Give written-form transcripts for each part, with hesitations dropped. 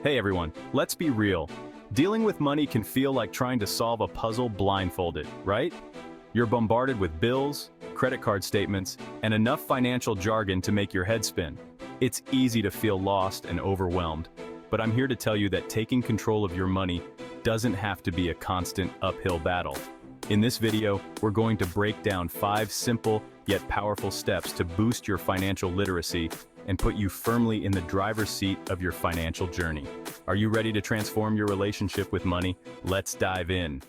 Hey everyone, let's be real. Dealing with money can feel like trying to solve a puzzle blindfolded, right? You're bombarded with bills, credit card statements, and enough financial jargon to make your head spin. It's easy to feel lost and overwhelmed, but I'm here to tell you that taking control of your money doesn't have to be a constant uphill battle. In this video, we're going to break down 5 simple yet powerful steps to boost your financial literacy and put you firmly in the driver's seat of your financial journey. Are you ready to transform your relationship with money? Let's dive in.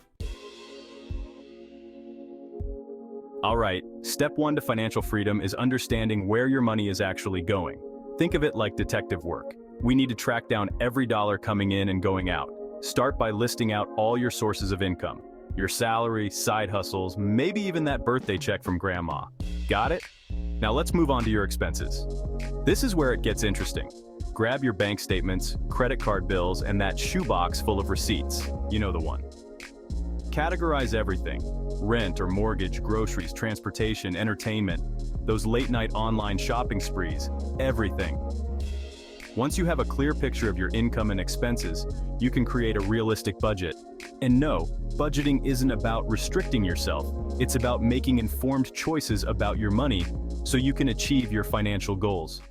All right, step 1 to financial freedom is understanding where your money is actually going. Think of it like detective work. We need to track down every dollar coming in and going out. Start by listing out all your sources of income. Your salary, side hustles, maybe even that birthday check from grandma. Got it? Now let's move on to your expenses. This is where it gets interesting. Grab your bank statements, credit card bills, and that shoebox full of receipts. You know the one. Categorize everything. Rent or mortgage, groceries, transportation, entertainment, those late-night online shopping sprees, everything. Once you have a clear picture of your income and expenses, you can create a realistic budget. And no, budgeting isn't about restricting yourself. It's about making informed choices about your money so you can achieve your financial goals.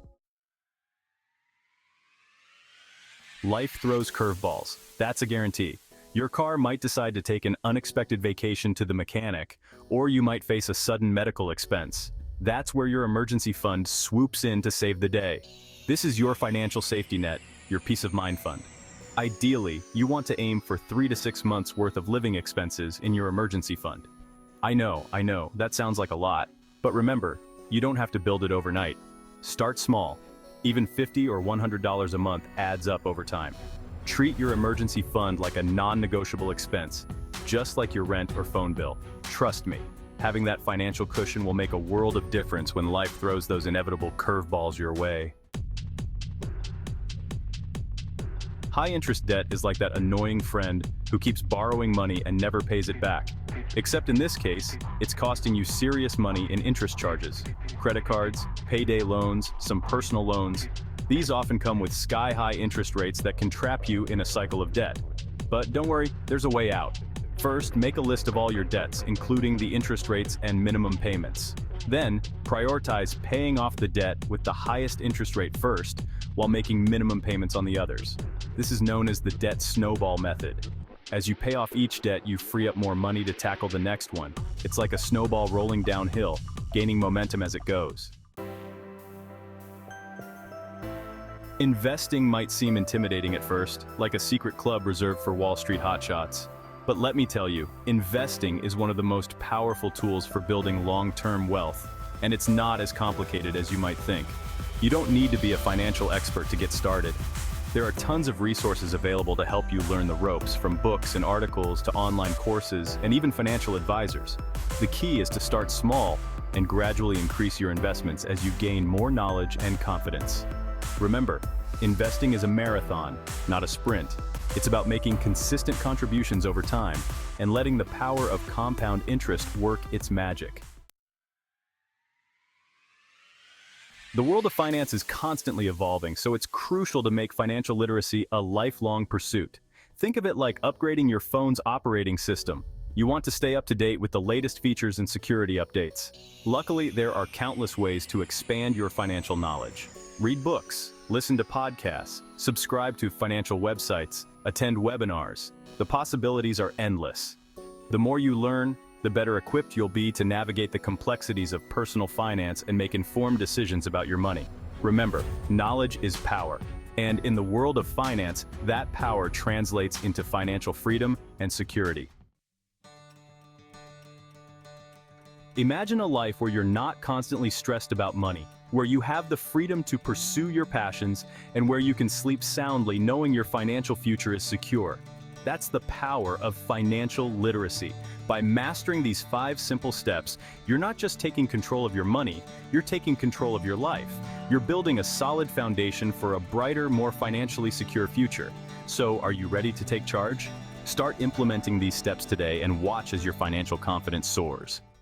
Life throws curveballs. That's a guarantee. Your car might decide to take an unexpected vacation to the mechanic, or you might face a sudden medical expense. That's where your emergency fund swoops in to save the day. This is your financial safety net, your peace of mind fund. Ideally, you want to aim for 3 to 6 months worth of living expenses in your emergency fund. I know, that sounds like a lot, but remember, you don't have to build it overnight. Start small. Even $50 or $100 a month adds up over time. Treat your emergency fund like a non-negotiable expense, just like your rent or phone bill. Trust me, having that financial cushion will make a world of difference when life throws those inevitable curveballs your way. High-interest debt is like that annoying friend who keeps borrowing money and never pays it back. Except in this case, it's costing you serious money in interest charges. Credit cards, payday loans, some personal loans. These often come with sky-high interest rates that can trap you in a cycle of debt. But don't worry, there's a way out. First, make a list of all your debts, including the interest rates and minimum payments. Then, prioritize paying off the debt with the highest interest rate first, while making minimum payments on the others. This is known as the debt snowball method. As you pay off each debt, you free up more money to tackle the next one. It's like a snowball rolling downhill, gaining momentum as it goes. Investing might seem intimidating at first, like a secret club reserved for Wall Street hotshots. But let me tell you, investing is one of the most powerful tools for building long-term wealth, and it's not as complicated as you might think. You don't need to be a financial expert to get started. There are tons of resources available to help you learn the ropes, from books and articles to online courses and even financial advisors. The key is to start small and gradually increase your investments as you gain more knowledge and confidence. Remember, investing is a marathon, not a sprint. It's about making consistent contributions over time and letting the power of compound interest work its magic. The world of finance is constantly evolving, so it's crucial to make financial literacy a lifelong pursuit. Think of it like upgrading your phone's operating system. You want to stay up to date with the latest features and security updates. Luckily, there are countless ways to expand your financial knowledge. Read books, listen to podcasts, subscribe to financial websites, attend webinars. The possibilities are endless. The more you learn, the better equipped you'll be to navigate the complexities of personal finance and make informed decisions about your money. Remember, knowledge is power. And in the world of finance, that power translates into financial freedom and security. Imagine a life where you're not constantly stressed about money, where you have the freedom to pursue your passions, and where you can sleep soundly knowing your financial future is secure. That's the power of financial literacy. By mastering these 5 simple steps, you're not just taking control of your money, you're taking control of your life. You're building a solid foundation for a brighter, more financially secure future. So, are you ready to take charge? Start implementing these steps today and watch as your financial confidence soars.